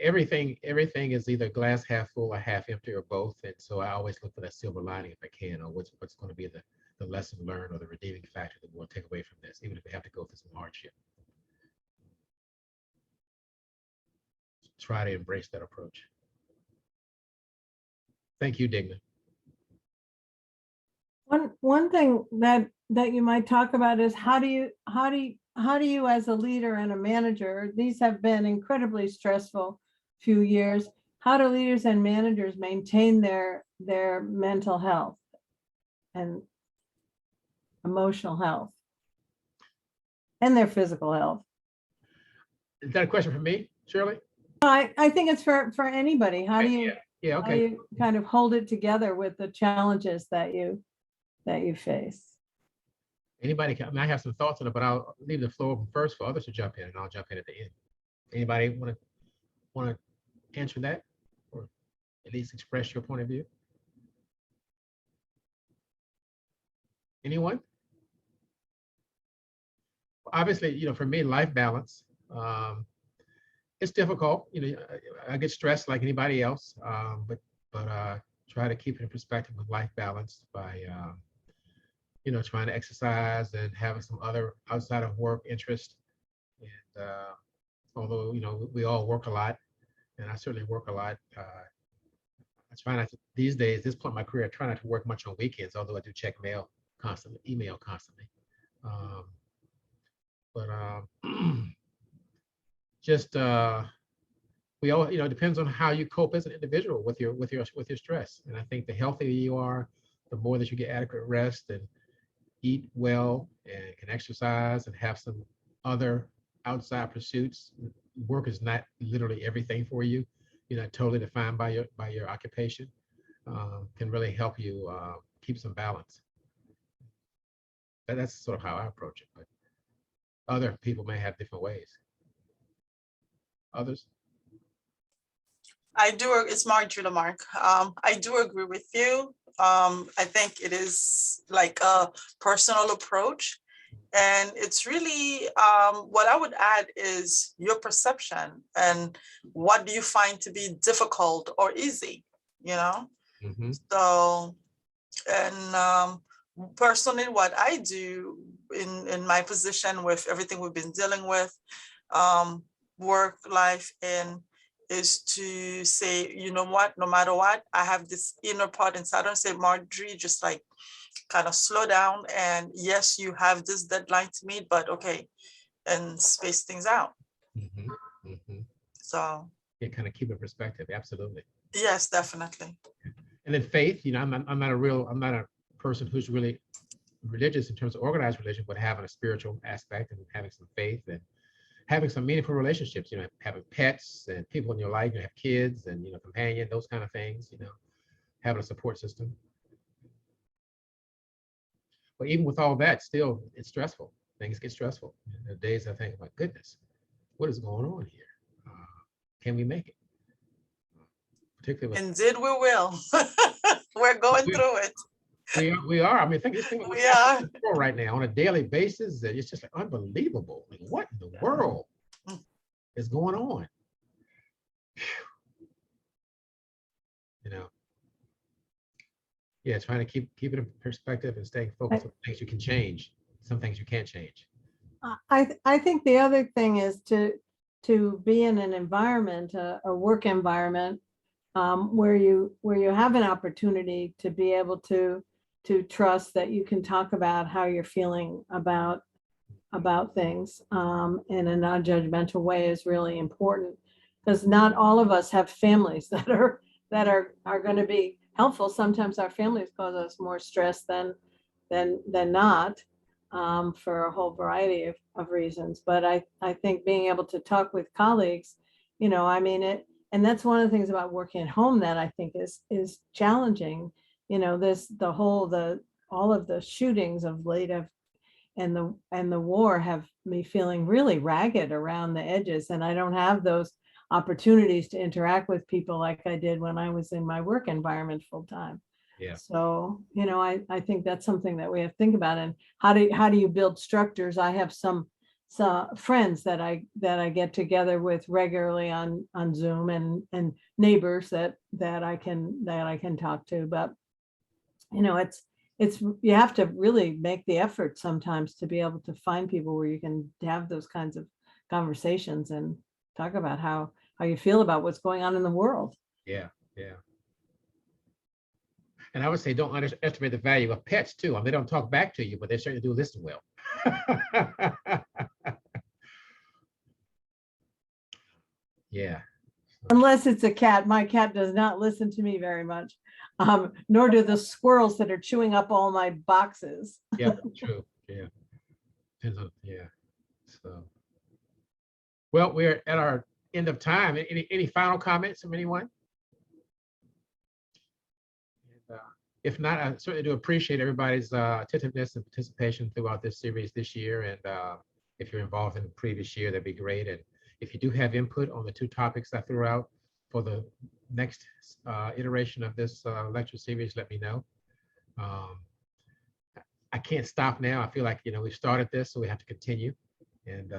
Everything is either glass half full or half empty or both. And so I always look for that silver lining if I can, or what's going to be the lesson learned or the redeeming factor that we'll take away from this, even if we have to go through some hardship. Try to embrace that approach. Thank you, Digna. One thing that you might talk about is how do you as a leader and a manager, these have been incredibly stressful few years. How do leaders and managers maintain their mental health and emotional health and their physical health? Is that a question for me, Shirley? I think it's for anybody. How do you Yeah, how do okay. you kind of hold it together with the challenges that you face? Anybody can, I mean, I have some thoughts on it, but I'll leave the floor open first for others to jump in, and I'll jump in at the end. Anybody want to answer that, or at least express your point of view? Anyone? Obviously, for me, life balance. It's difficult. I get stressed like anybody else, but try to keep it in perspective with life balance by trying to exercise and having some other outside of work interest. And although we all work a lot, and I certainly work a lot, I try not to these days. This point in my career, I try not to work much on weekends, although I do check mail constantly, email constantly. But just we all, it depends on how you cope as an individual with your stress. And I think the healthier you are, the more that you get adequate rest and eat well and can exercise and have some other outside pursuits. Work is not literally everything for you. You're not totally defined by your occupation. Can really help you keep some balance. That's sort of how I approach it, but other people may have different ways. Others? It's Marjorie Lamarck. I do agree with you. I think it is like a personal approach. And it's really, what I would add is your perception and what do you find to be difficult or easy, Mm-hmm. So, and personally, what I do in my position with everything we've been dealing with, work, life, and is to say, you know what, no matter what, I have this inner part inside and say, Marjorie, just like kind of slow down. And yes, you have this deadline to meet, but okay, and space things out. Mm-hmm. Mm-hmm. So Yeah, kind of keep it in perspective. Absolutely. yes, definitely. And then faith, I'm not a person who's really religious in terms of organized religion, but having a spiritual aspect and having some faith and having some meaningful relationships, having pets and people in your life, you have kids and, companion, those kind of things, having a support system. But even with all that, still, it's stressful. Things get stressful. There are days I think, my goodness, what is going on here? Can we make it? Particularly with Indeed, we will. We're going through it. we are. I mean, think We are. right now on a daily basis. It's just like unbelievable. Like, what in the world is going on? Yeah, trying to keep it in perspective and staying focused on things you can change. Some things you can't change. I think the other thing is to be in an environment, a work environment, where you have an opportunity to be able to trust that you can talk about how you're feeling about things in a non-judgmental way is really important, because not all of us have families that are going to be helpful. Sometimes our families cause us more stress than not, for a whole variety of reasons. But I think being able to talk with colleagues, and that's one of the things about working at home that I think is challenging. All of the shootings of late and the war have me feeling really ragged around the edges, and I don't have those opportunities to interact with people like I did when I was in my work environment full time. Yeah. So, I think that's something that we have to think about. And how do you build structures? I have some friends that I get together with regularly on Zoom, and neighbors that I can talk to. But it's you have to really make the effort sometimes to be able to find people where you can have those kinds of conversations and talk about how you feel about what's going on in the world. Yeah, yeah. And I would say don't underestimate the value of pets too. I mean, they don't talk back to you, but they certainly do listen well. Yeah. Unless it's a cat. My cat does not listen to me very much. Nor do the squirrels that are chewing up all my boxes. Yeah, true. Yeah. Yeah. So, well, we're at our end of time. Any final comments from anyone? And, if not, I certainly do appreciate everybody's attentiveness and participation throughout this series this year. And if you're involved in the previous year, that'd be great. And if you do have input on the 2 topics I threw out for the next iteration of this lecture series, let me know. I can't stop now. I feel like, we've started this, so we have to continue. And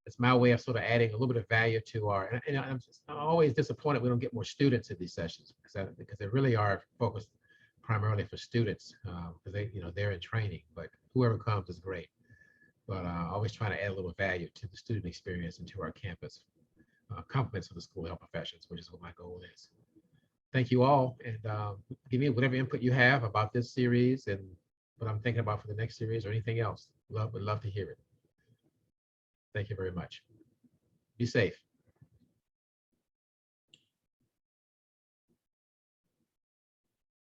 it's my way of sort of adding a little bit of value to our, and I'm always disappointed we don't get more students in these sessions, because they really are focused primarily for students, because they're in training, but whoever comes is great. But always trying to add a little value to the student experience and to our campus, compliments of the school health professions, which is what my goal is. Thank you all, and give me whatever input you have about this series and what I'm thinking about for the next series or anything else. Would love to hear it. Thank you very much. Be safe.